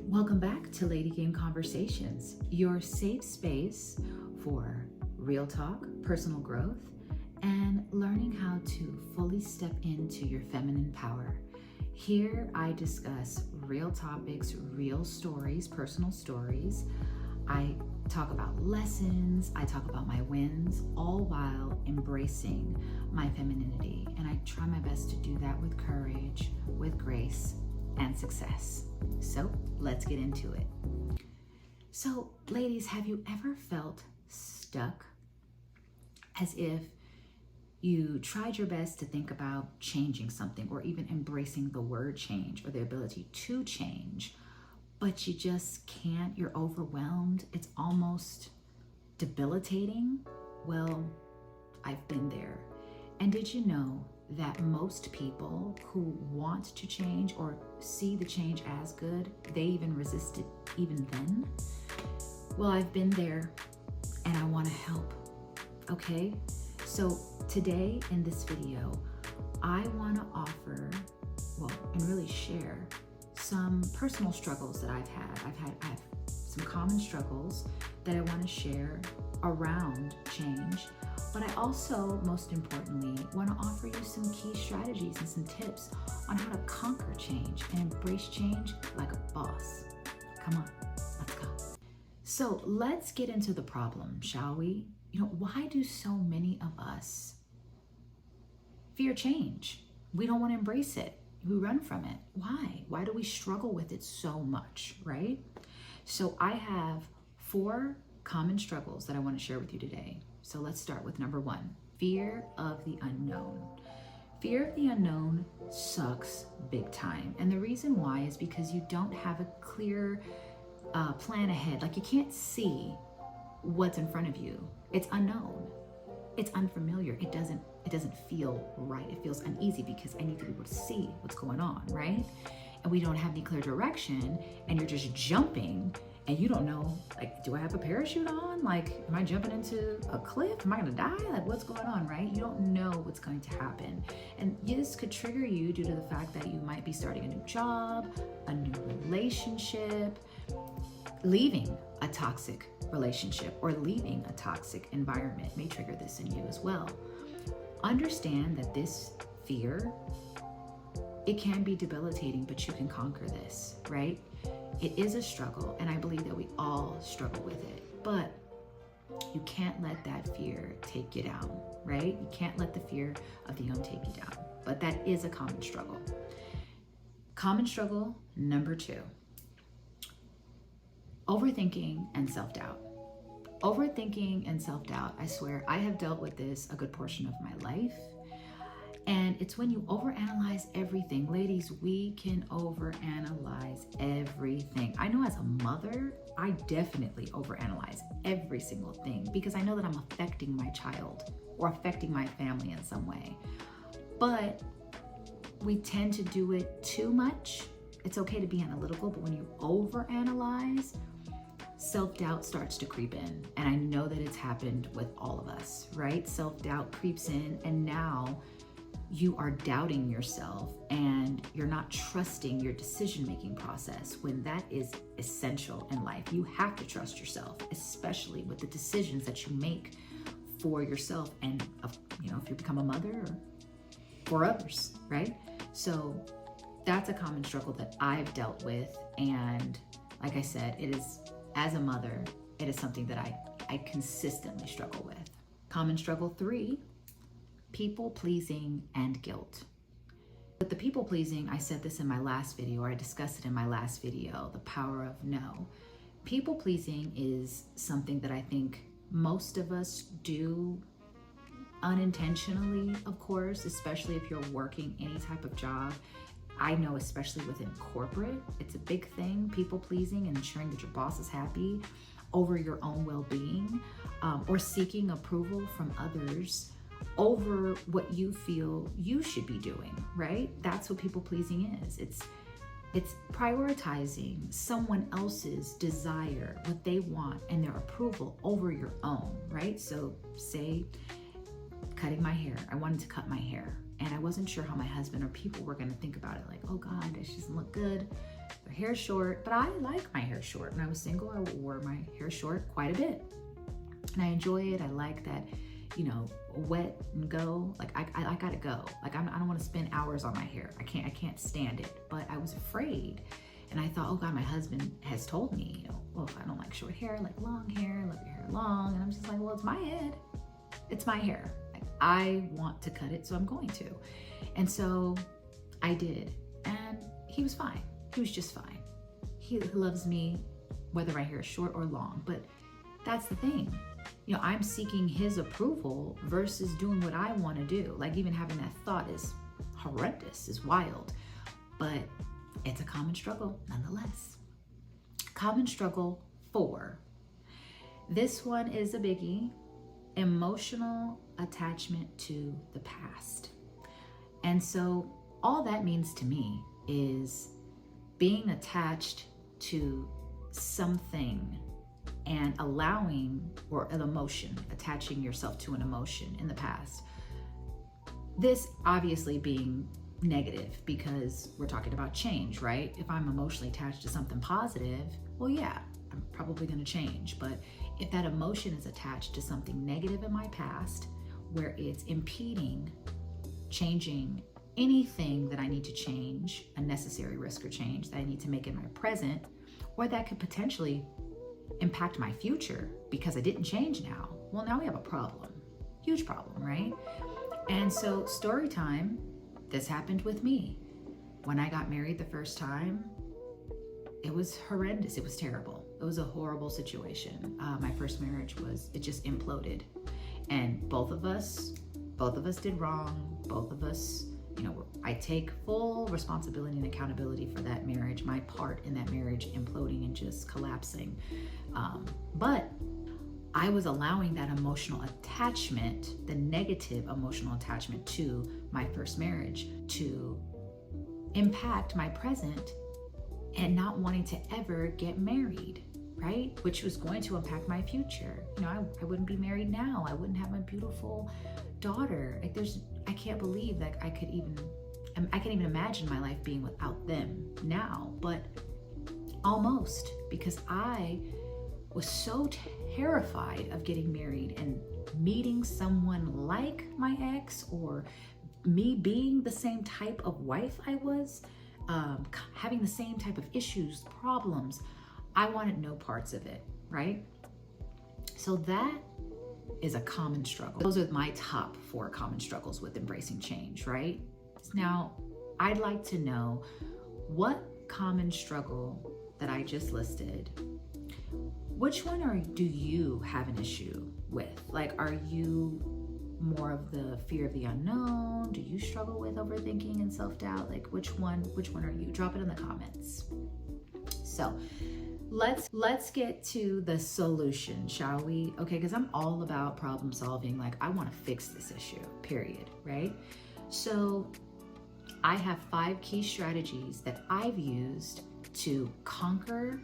Welcome back to Lady Game Conversations, your safe space for real talk, personal growth, and learning how to fully step into your feminine power. Here I discuss real topics, real stories, personal stories. I talk about lessons, I talk about my wins, all while embracing my femininity. And I try my best to do that with courage, with grace, and success. So let's get into it. So ladies, have you ever felt stuck? As if you tried your best to think about changing something or even embracing the word change or the ability to change, but you just can't, you're overwhelmed, it's almost debilitating? Well, I've been there. And did you know that most people who want to change or see the change as good, they even resist it even then? Well, I've been there and I want to help, okay? So today in this video, I want to offer, and really share some personal struggles that I've had. I have some common struggles that I want to share around change. But I also, most importantly, want to offer you some key strategies and some tips on how to conquer change and embrace change like a boss. Come on, let's go. So let's get into the problem, shall we? Why do so many of us fear change? We don't want to embrace it. We run from it. Why? Why do we struggle with it so much, right? So I have 4 common struggles that I want to share with you today. So let's start with number 1, fear of the unknown. Fear of the unknown sucks big time. And the reason why is because you don't have a clear plan ahead. Like you can't see what's in front of you. It's unknown. It's unfamiliar. It doesn't feel right. It feels uneasy because I need to be able to see what's going on, right? And we don't have any clear direction and you're just jumping and you don't know, like, do I have a parachute on? Like, am I jumping into a cliff? Am I gonna die? Like, what's going on, right? You don't know what's going to happen. And this could trigger you due to the fact that you might be starting a new job, a new relationship, leaving a toxic relationship or leaving a toxic environment may trigger this in you as well. Understand that this fear, it can be debilitating, but you can conquer this, right? It is a struggle, and I believe that we all struggle with it, but you can't let that fear take you down, right? You can't let the fear of the unknown take you down, but that is a common struggle. Common struggle number 2, overthinking and self-doubt. Overthinking and self-doubt, I swear, I have dealt with this a good portion of my life. And it's when you overanalyze everything. Ladies, we can overanalyze everything. I know as a mother, I definitely overanalyze every single thing because I know that I'm affecting my child or affecting my family in some way. But we tend to do it too much. It's okay to be analytical, but when you overanalyze, self-doubt starts to creep in. And I know that it's happened with all of us, right? Self-doubt creeps in and now you are doubting yourself and you're not trusting your decision-making process when that is essential in life. You have to trust yourself, especially with the decisions that you make for yourself and, if you become a mother or for others, right? So that's a common struggle that I've dealt with. And like I said, it is, as a mother, it is something that I consistently struggle with. Common struggle 3, people pleasing and guilt. But the people pleasing, I said this in my last video, or I discussed it in my last video, the power of no. People pleasing is something that I think most of us do unintentionally, of course, especially if you're working any type of job. I know especially within corporate, it's a big thing, people pleasing and ensuring that your boss is happy over your own well-being, or seeking approval from others over what you feel you should be doing, right? That's what people pleasing is. It's prioritizing someone else's desire, what they want, and their approval over your own, right? So say cutting my hair. I wanted to cut my hair and I wasn't sure how my husband or people were going to think about it. Like, oh God, she doesn't look good. Their hair's short, but I like my hair short. When I was single, I wore my hair short quite a bit. And I enjoy it. I like that, wet and go. Like I gotta go. Like I don't want to spend hours on my hair. I can't stand it. But I was afraid. And I thought, oh God, my husband has told me, well, if I don't like short hair, I like long hair, I love your hair long. And I'm just like, well, it's my head. It's my hair. Like, I want to cut it, so I'm going to. And so I did. And he was fine. He was just fine. He loves me, whether my hair is short or long. But that's the thing. I'm seeking his approval versus doing what I want to do. Like even having that thought is horrendous, is wild. But it's a common struggle nonetheless. Common struggle 4. This one is a biggie. Emotional attachment to the past. And so all that means to me is being attached to something and allowing, or an emotion, attaching yourself to an emotion in the past. This obviously being negative because we're talking about change, right? If I'm emotionally attached to something positive, well, yeah, I'm probably going to change. But if that emotion is attached to something negative in my past, where it's impeding changing anything that I need to change, a necessary risk or change that I need to make in my present, or that could potentially impact my future because I didn't change now, well, now we have a problem. Huge problem, right? And so story time, this happened with me. When I got married the first time, it was horrendous. It was terrible. It was a horrible situation. My first marriage it just imploded. And both of us did wrong. Both of us, I take full responsibility and accountability for that marriage, my part in that marriage imploding and just collapsing. But I was allowing that emotional attachment, the negative emotional attachment to my first marriage, to impact my present and not wanting to ever get married, right? Which was going to impact my future. I wouldn't be married now. I wouldn't have my beautiful daughter. I can't believe that I can't even imagine my life being without them now, but almost, because I was so terrified of getting married and meeting someone like my ex, or me being the same type of wife I was, having the same type of issues, problems. I wanted no parts of it, right? So that is a common struggle. Those are my top 4 common struggles with embracing change, right? Now, I'd like to know what common struggle that I just listed, which one do you have an issue with? Like, are you more of the fear of the unknown? Do you struggle with overthinking and self-doubt? Like, which one are you? Drop it in the comments. So let's get to the solution, shall we? Okay, because I'm all about problem solving. Like, I want to fix this issue, period, right? So I have 5 key strategies that I've used to conquer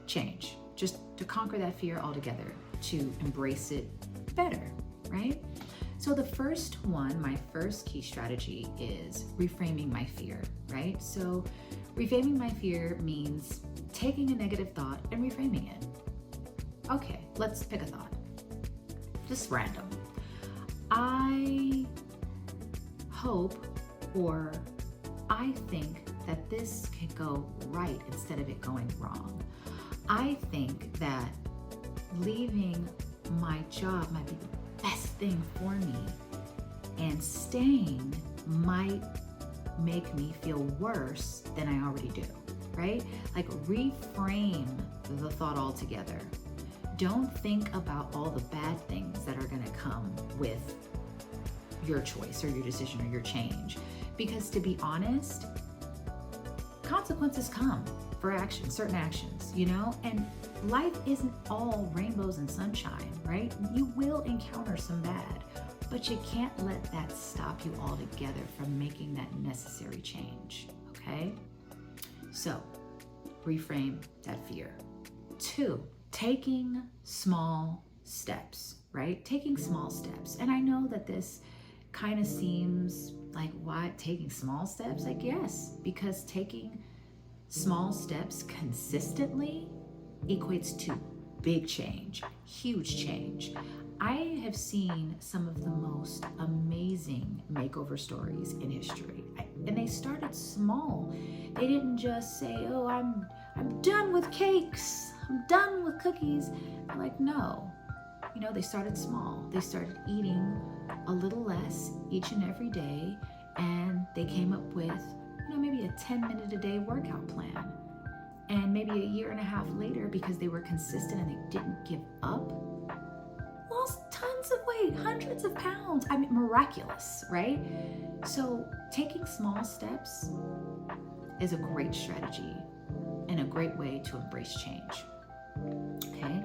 change, just to conquer that fear altogether, to embrace it better, right? So the first one, my first key strategy is reframing my fear, right? So reframing my fear means taking a negative thought and reframing it. Okay, let's pick a thought. Just random. I hope, or I think that this could go right instead of it going wrong. I think that leaving my job might be the best thing for me, and staying might make me feel worse than I already do, right? Like, reframe the thought altogether. Don't think about all the bad things that are going to come with your choice or your decision or your change. Because to be honest, consequences come for certain actions, and life isn't all rainbows and sunshine, right? You will encounter some bad, but you can't let that stop you altogether from making that necessary change, okay? So, reframe that fear. 2, taking small steps, right? Taking small steps. And I know that this kind of seems like, why taking small steps? Like, yes, because taking Small steps consistently equates to big change, huge change. I have seen some of the most amazing makeover stories in history, and they started small. They didn't just say, "Oh, I'm done with cakes. I'm done with cookies." I'm like, no. They started small. They started eating a little less each and every day, and they came up with, maybe a 10-minute a day workout plan. And maybe a year and a half later, because they were consistent and they didn't give up, lost tons of weight, hundreds of pounds. I mean, miraculous, right? So taking small steps is a great strategy and a great way to embrace change. Okay.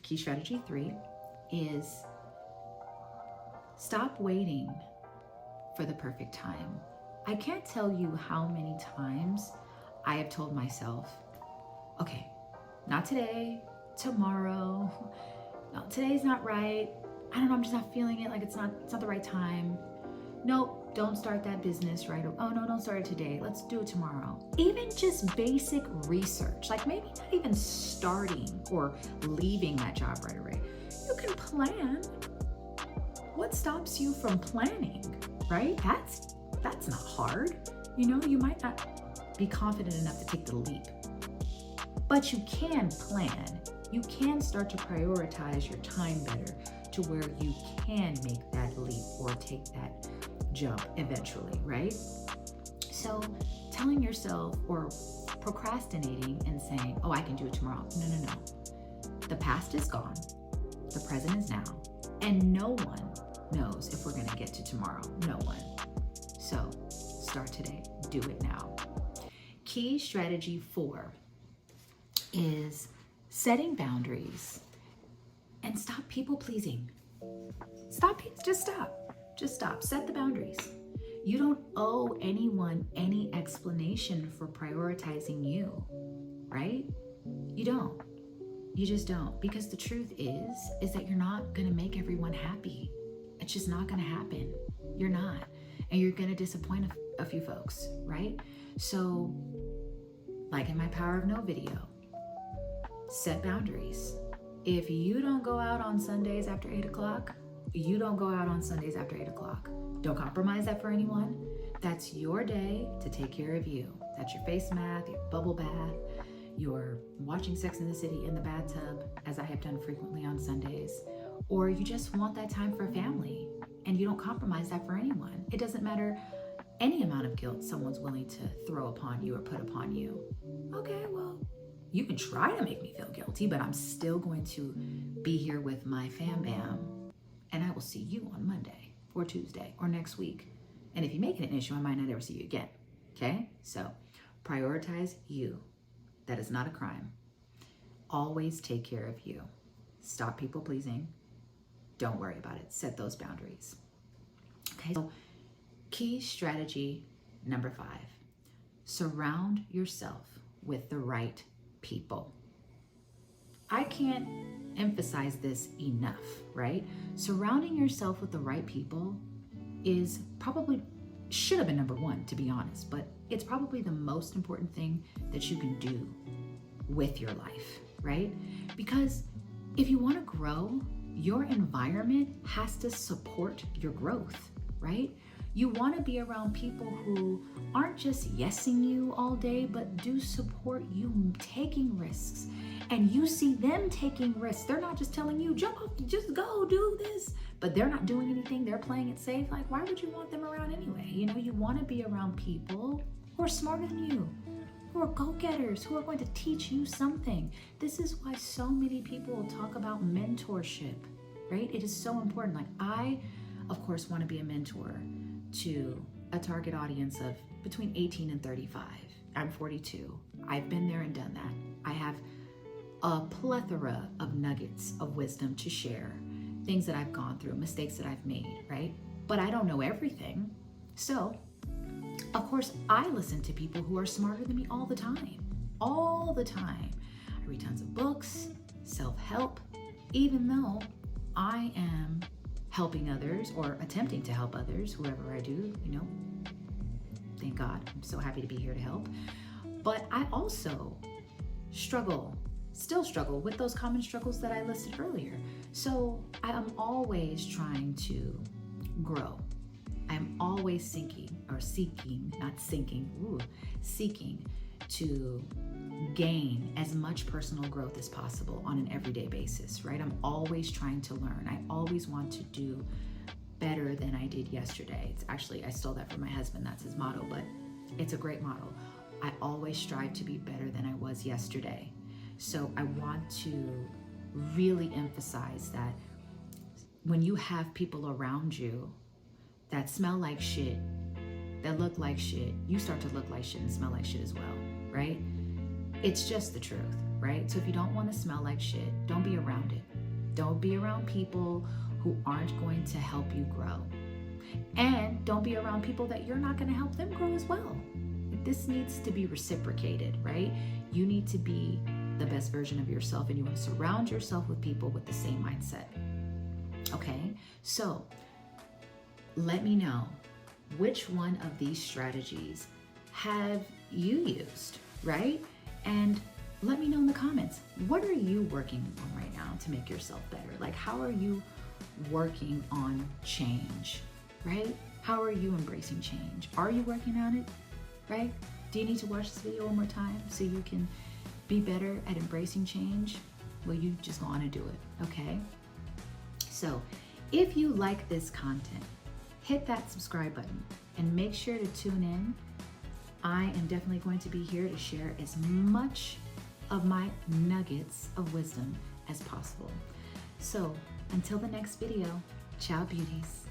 Key strategy 3 is stop waiting for the perfect time. I can't tell you how many times I have told myself, okay, not today, tomorrow, no, today's not right. I don't know, I'm just not feeling it, like it's not the right time. Nope, don't start that business right away. Oh no, don't start it today. Let's do it tomorrow. Even just basic research, like maybe not even starting or leaving that job right away. You can plan. What stops you from planning, right? That's not hard. You might not be confident enough to take the leap, but you can plan. You can start to prioritize your time better to where you can make that leap or take that jump eventually, right? So telling yourself or procrastinating and saying, oh, I can do it tomorrow. No. The past is gone. The present is now. And no one knows if we're going to get to tomorrow. No one. So start today. Do it now. Key strategy 4 is setting boundaries and stop people pleasing. Just stop. Set the boundaries. You don't owe anyone any explanation for prioritizing you, right? You don't. You just don't. Because the truth is that you're not going to make everyone happy. It's just not going to happen. You're not. And you're going to disappoint a few folks, right? So, like in my Power of No video, set boundaries. If you don't go out on Sundays after 8 o'clock, you don't go out on Sundays after 8 o'clock. Don't compromise that for anyone. That's your day to take care of you. That's your face mask, your bubble bath, your watching Sex and the City in the bathtub, as I have done frequently on Sundays, or you just want that time for family and you don't compromise that for anyone. It doesn't matter any amount of guilt someone's willing to throw upon you or put upon you. Okay, well, you can try to make me feel guilty, but I'm still going to be here with my fam bam, and I will see you on Monday or Tuesday or next week. And if you make it an issue, I might not ever see you again. Okay? So prioritize you. That is not a crime. Always take care of you. Stop people pleasing. Don't worry about it. Set those boundaries. Okay? So key strategy number 5. Surround yourself with the right people. I can't emphasize this enough, right? Surrounding yourself with the right people is should have been number 1, to be honest, but it's probably the most important thing that you can do with your life, right? Because if you want to grow, your environment has to support your growth, right? You want to be around people who aren't just yesing you all day, but do support you taking risks. And you see them taking risks. They're not just telling you, jump off, just go do this, but they're not doing anything. They're playing it safe. Like, why would you want them around anyway? You want to be around people who are smarter than you, who are go-getters, who are going to teach you something. This is why so many people talk about mentorship, right? It is so important. Like, I, of course, want to be a mentor to a target audience of between 18 and 35. I'm 42. I've been there and done that. I have a plethora of nuggets of wisdom to share, things that I've gone through, mistakes that I've made, right? But I don't know everything. So, of course, I listen to people who are smarter than me all the time. All the time. I read tons of books, self-help, even though I am helping others or attempting to help others, whoever I do, Thank God. I'm so happy to be here to help. But I also still struggle with those common struggles that I listed earlier. So I am always trying to grow. I'm always seeking to gain as much personal growth as possible on an everyday basis, right? I'm always trying to learn. I always want to do better than I did yesterday. It's actually, I stole that from my husband. That's his motto, but it's a great motto. I always strive to be better than I was yesterday. So I want to really emphasize that when you have people around you that smell like shit, that look like shit, you start to look like shit and smell like shit as well, right? It's just the truth, right? So if you don't want to smell like shit, don't be around it. Don't be around people who aren't going to help you grow. And don't be around people that you're not going to help them grow as well. This needs to be reciprocated, right? You need to be the best version of yourself, and you want to surround yourself with people with the same mindset. Okay, so let me know, which one of these strategies have you used, right? And let me know in the comments, what are you working on right now to make yourself better? Like, how are you working on change, right? How are you embracing change? Are you working on it, right? Do you need to watch this video one more time so you can be better at embracing change? Well, you just go on and do it, okay? So if you like this content, hit that subscribe button and make sure to tune in. I am definitely going to be here to share as much of my nuggets of wisdom as possible. So until the next video, ciao beauties.